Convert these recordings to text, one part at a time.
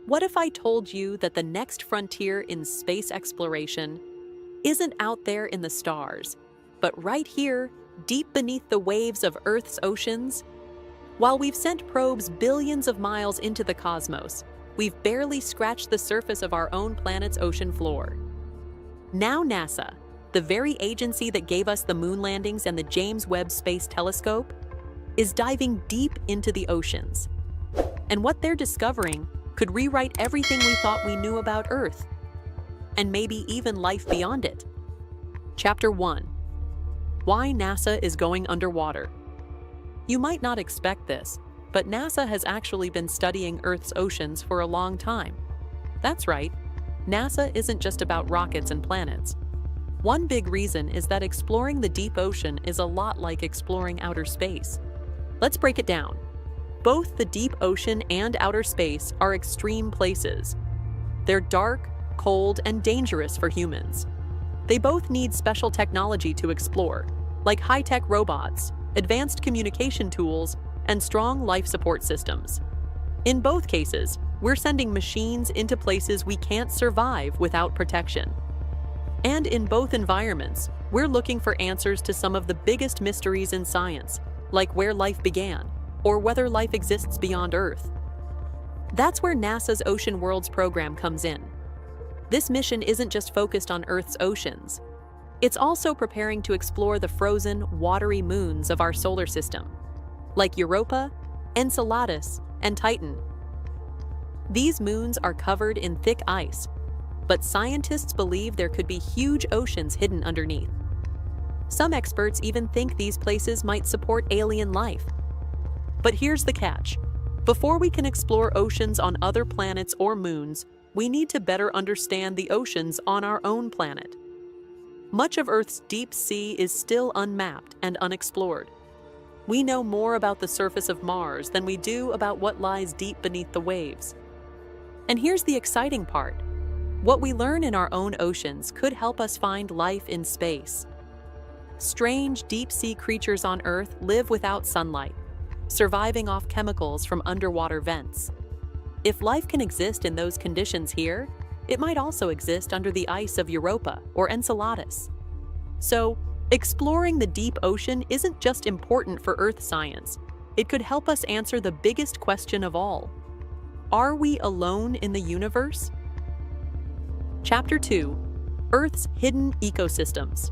What if I told you that the next frontier in space exploration isn't out there in the stars, but right here, deep beneath the waves of Earth's oceans? While we've sent probes billions of miles into the cosmos, we've barely scratched the surface of our own planet's ocean floor. Now NASA, the very agency that gave us the moon landings and the James Webb Space Telescope, is diving deep into the oceans. And what they're discovering could rewrite everything we thought we knew about Earth, and maybe even life beyond it. Chapter 1. Why NASA is going underwater. You might not expect this, but NASA has actually been studying Earth's oceans for a long time. That's right, NASA isn't just about rockets and planets. One big reason is that exploring the deep ocean is a lot like exploring outer space. Let's break it down. Both the deep ocean and outer space are extreme places. They're dark, cold, and dangerous for humans. They both need special technology to explore, like high-tech robots, advanced communication tools, and strong life support systems. In both cases, we're sending machines into places we can't survive without protection. And in both environments, we're looking for answers to some of the biggest mysteries in science, like where life began, or whether life exists beyond Earth. That's where NASA's Ocean Worlds program comes in. This mission isn't just focused on Earth's oceans. It's also preparing to explore the frozen, watery moons of our solar system, like Europa, Enceladus, and Titan. These moons are covered in thick ice, but scientists believe there could be huge oceans hidden underneath. Some experts even think these places might support alien life. But here's the catch. Before we can explore oceans on other planets or moons, we need to better understand the oceans on our own planet. Much of Earth's deep sea is still unmapped and unexplored. We know more about the surface of Mars than we do about what lies deep beneath the waves. And here's the exciting part. What we learn in our own oceans could help us find life in space. Strange deep-sea creatures on Earth live without sunlight, surviving off chemicals from underwater vents. If life can exist in those conditions here, it might also exist under the ice of Europa or Enceladus. So, exploring the deep ocean isn't just important for Earth science. It could help us answer the biggest question of all. Are we alone in the universe? Chapter 2. Earth's Hidden Ecosystems.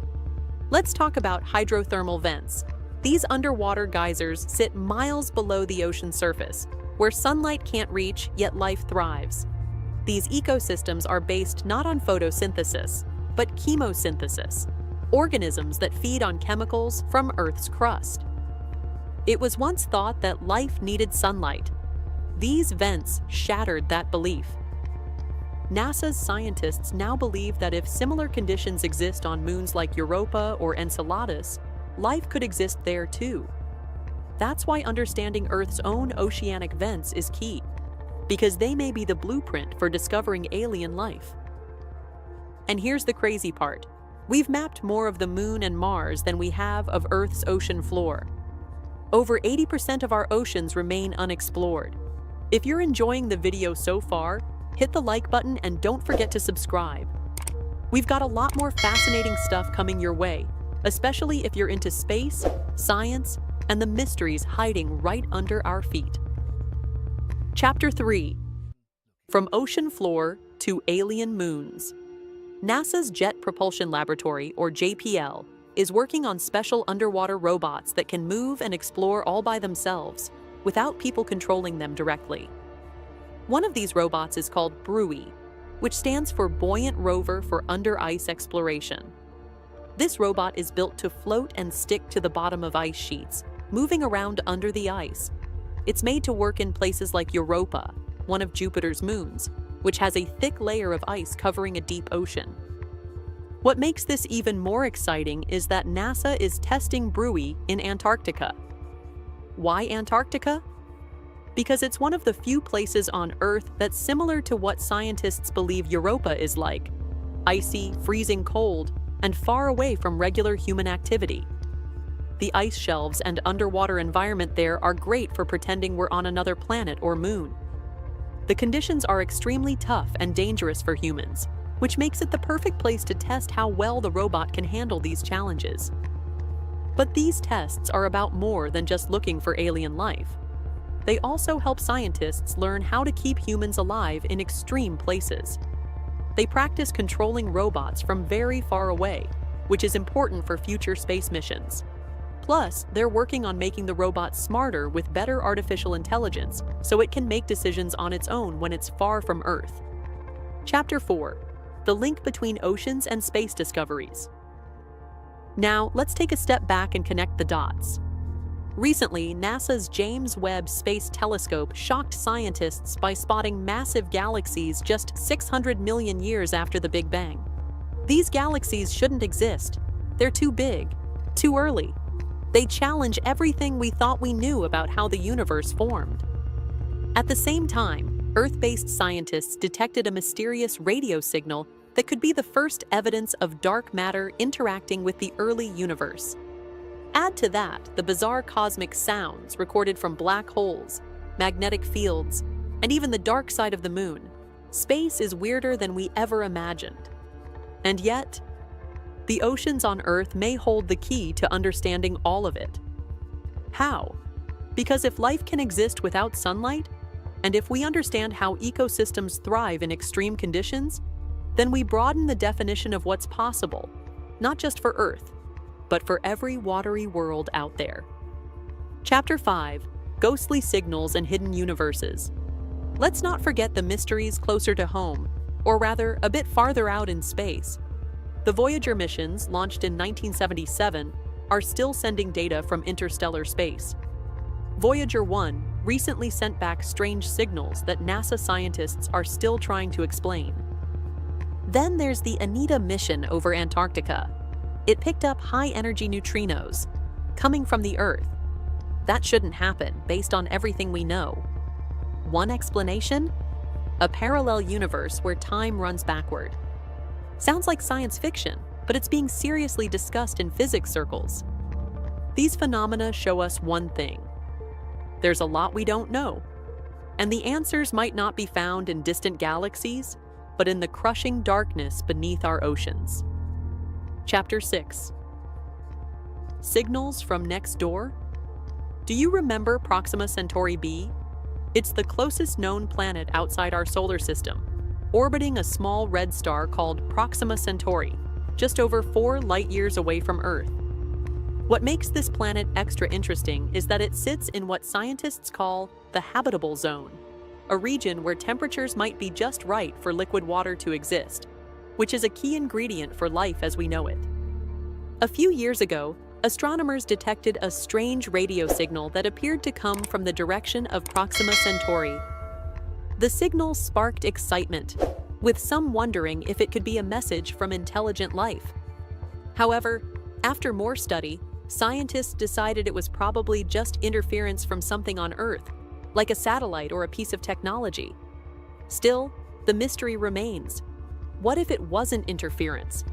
Let's talk about hydrothermal vents. These underwater geysers sit miles below the ocean surface, where sunlight can't reach, yet life thrives. These ecosystems are based not on photosynthesis, but chemosynthesis, organisms that feed on chemicals from Earth's crust. It was once thought that life needed sunlight. These vents shattered that belief. NASA's scientists now believe that if similar conditions exist on moons like Europa or Enceladus, life could exist there too. That's why understanding Earth's own oceanic vents is key, because they may be the blueprint for discovering alien life. And here's the crazy part. We've mapped more of the Moon and Mars than we have of Earth's ocean floor. Over 80% of our oceans remain unexplored. If you're enjoying the video so far, hit the like button and don't forget to subscribe. We've got a lot more fascinating stuff coming your way, especially if you're into space, science, and the mysteries hiding right under our feet. Chapter 3. From Ocean Floor to Alien Moons. NASA's Jet Propulsion Laboratory, or JPL, is working on special underwater robots that can move and explore all by themselves, without people controlling them directly. One of these robots is called BRUI, which stands for Buoyant Rover for Under Ice Exploration. This robot is built to float and stick to the bottom of ice sheets, moving around under the ice. It's made to work in places like Europa, one of Jupiter's moons, which has a thick layer of ice covering a deep ocean. What makes this even more exciting is that NASA is testing BRUI in Antarctica. Why Antarctica? Because it's one of the few places on Earth that's similar to what scientists believe Europa is like: icy, freezing cold, and far away from regular human activity. The ice shelves and underwater environment there are great for pretending we're on another planet or moon. The conditions are extremely tough and dangerous for humans, which makes it the perfect place to test how well the robot can handle these challenges. But these tests are about more than just looking for alien life. They also help scientists learn how to keep humans alive in extreme places. They practice controlling robots from very far away, which is important for future space missions. Plus, they're working on making the robot smarter with better artificial intelligence so it can make decisions on its own when it's far from Earth. Chapter 4: The Link Between Oceans and Space Discoveries. Now, let's take a step back and connect the dots. Recently, NASA's James Webb Space Telescope shocked scientists by spotting massive galaxies just 600 million years after the Big Bang. These galaxies shouldn't exist. They're too big, too early. They challenge everything we thought we knew about how the universe formed. At the same time, Earth-based scientists detected a mysterious radio signal that could be the first evidence of dark matter interacting with the early universe. Add to that the bizarre cosmic sounds recorded from black holes, magnetic fields, and even the dark side of the moon. Space is weirder than we ever imagined. And yet, the oceans on Earth may hold the key to understanding all of it. How? Because if life can exist without sunlight, and if we understand how ecosystems thrive in extreme conditions, then we broaden the definition of what's possible, not just for Earth, but for every watery world out there. Chapter 5: Ghostly Signals and Hidden Universes. Let's not forget the mysteries closer to home, or rather, a bit farther out in space. The Voyager missions, launched in 1977, are still sending data from interstellar space. Voyager 1 recently sent back strange signals that NASA scientists are still trying to explain. Then there's the Anita mission over Antarctica. It picked up high-energy neutrinos coming from the Earth. That shouldn't happen based on everything we know. One explanation? A parallel universe where time runs backward. Sounds like science fiction, but it's being seriously discussed in physics circles. These phenomena show us one thing. There's a lot we don't know, and the answers might not be found in distant galaxies, but in the crushing darkness beneath our oceans. Chapter 6: Signals from Next Door. Do you remember Proxima Centauri b? It's the closest known planet outside our solar system, orbiting a small red star called Proxima Centauri, just over 4 light-years away from Earth. What makes this planet extra interesting is that it sits in what scientists call the habitable zone, a region where temperatures might be just right for liquid water to exist, which is a key ingredient for life as we know it. A few years ago, astronomers detected a strange radio signal that appeared to come from the direction of Proxima Centauri. The signal sparked excitement, with some wondering if it could be a message from intelligent life. However, after more study, scientists decided it was probably just interference from something on Earth, like a satellite or a piece of technology. Still, the mystery remains. What if it wasn't interference?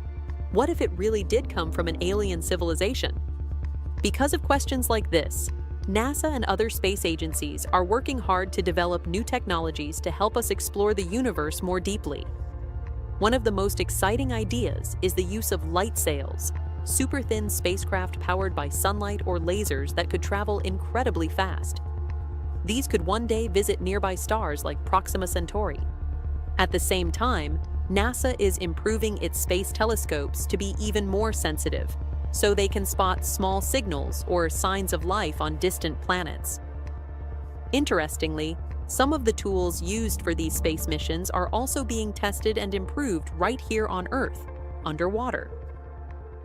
What if it really did come from an alien civilization? Because of questions like this, NASA and other space agencies are working hard to develop new technologies to help us explore the universe more deeply. One of the most exciting ideas is the use of light sails, super thin spacecraft powered by sunlight or lasers that could travel incredibly fast. These could one day visit nearby stars like Proxima Centauri. At the same time, NASA is improving its space telescopes to be even more sensitive, so they can spot small signals or signs of life on distant planets. Interestingly, some of the tools used for these space missions are also being tested and improved right here on Earth, underwater.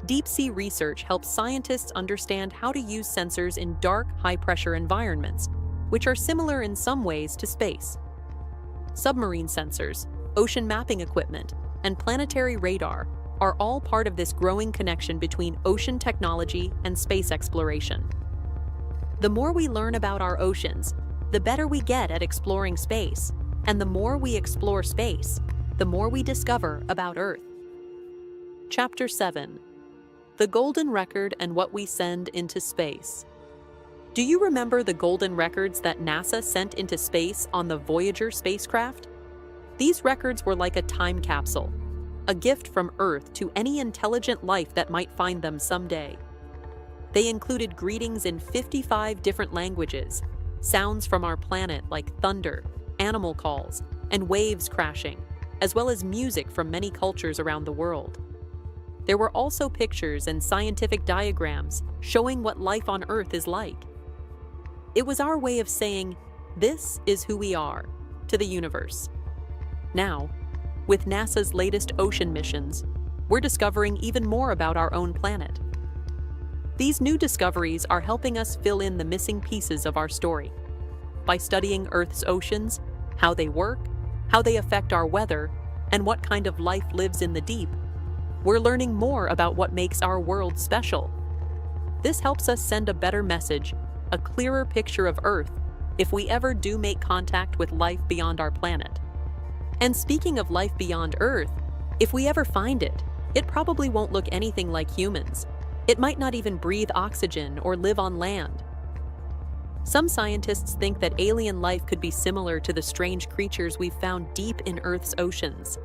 Deep-sea research helps scientists understand how to use sensors in dark, high-pressure environments, which are similar in some ways to space. Submarine sensors, ocean mapping equipment, and planetary radar are all part of this growing connection between ocean technology and space exploration. The more we learn about our oceans, the better we get at exploring space, and the more we explore space, the more we discover about Earth. Chapter 7: The Golden Record and What We Send into Space. Do you remember the golden records that NASA sent into space on the Voyager spacecraft? These records were like a time capsule, a gift from Earth to any intelligent life that might find them someday. They included greetings in 55 different languages, sounds from our planet like thunder, animal calls, and waves crashing, as well as music from many cultures around the world. There were also pictures and scientific diagrams showing what life on Earth is like. It was our way of saying, "This is who we are," to the universe. Now, with NASA's latest ocean missions, we're discovering even more about our own planet. These new discoveries are helping us fill in the missing pieces of our story. By studying Earth's oceans, how they work, how they affect our weather, and what kind of life lives in the deep, we're learning more about what makes our world special. This helps us send a better message, a clearer picture of Earth, if we ever do make contact with life beyond our planet. And speaking of life beyond Earth, if we ever find it, it probably won't look anything like humans. It might not even breathe oxygen or live on land. Some scientists think that alien life could be similar to the strange creatures we've found deep in Earth's oceans.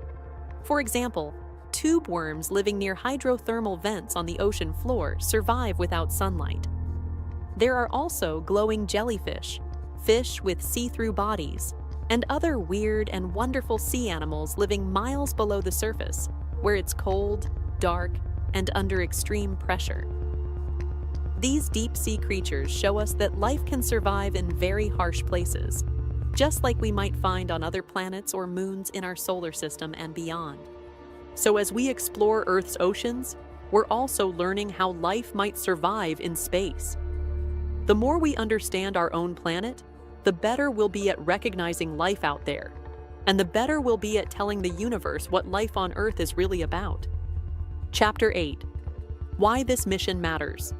For example, tube worms living near hydrothermal vents on the ocean floor survive without sunlight. There are also glowing jellyfish, fish with see-through bodies, and other weird and wonderful sea animals living miles below the surface, where it's cold, dark, and under extreme pressure. These deep-sea creatures show us that life can survive in very harsh places, just like we might find on other planets or moons in our solar system and beyond. So as we explore Earth's oceans, we're also learning how life might survive in space. The more we understand our own planet, the better we'll be at recognizing life out there, and the better we'll be at telling the universe what life on Earth is really about. Chapter 8: Why this mission matters.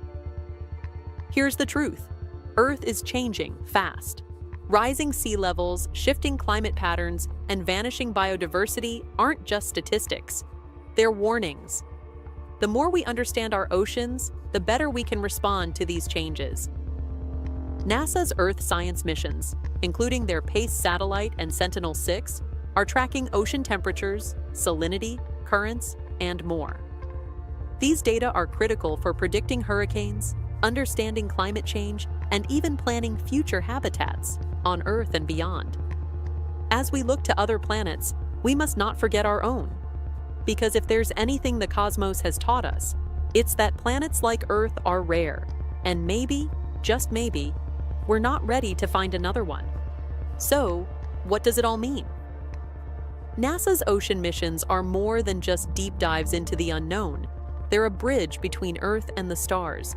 Here's the truth. Earth is changing fast. Rising sea levels, shifting climate patterns, and vanishing biodiversity aren't just statistics. They're warnings. The more we understand our oceans, the better we can respond to these changes. NASA's Earth science missions, including their PACE satellite and Sentinel-6, are tracking ocean temperatures, salinity, currents, and more. These data are critical for predicting hurricanes, understanding climate change, and even planning future habitats on Earth and beyond. As we look to other planets, we must not forget our own. Because if there's anything the cosmos has taught us, it's that planets like Earth are rare, and maybe, just maybe, we're not ready to find another one. So, what does it all mean? NASA's ocean missions are more than just deep dives into the unknown. They're a bridge between Earth and the stars.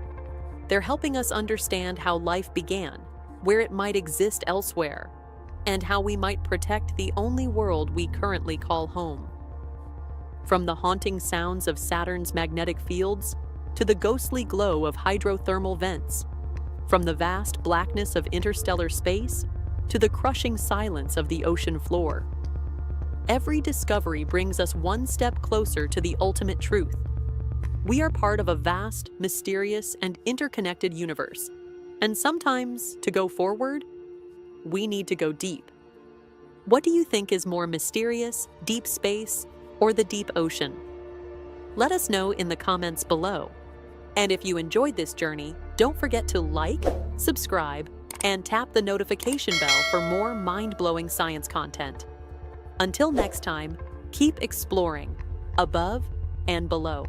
They're helping us understand how life began, where it might exist elsewhere, and how we might protect the only world we currently call home. From the haunting sounds of Saturn's magnetic fields to the ghostly glow of hydrothermal vents, from the vast blackness of interstellar space to the crushing silence of the ocean floor. Every discovery brings us one step closer to the ultimate truth. We are part of a vast, mysterious, and interconnected universe. And sometimes, to go forward, we need to go deep. What do you think is more mysterious, deep space, or the deep ocean? Let us know in the comments below. And if you enjoyed this journey, don't forget to like, subscribe, and tap the notification bell for more mind-blowing science content. Until next time, keep exploring, above and below.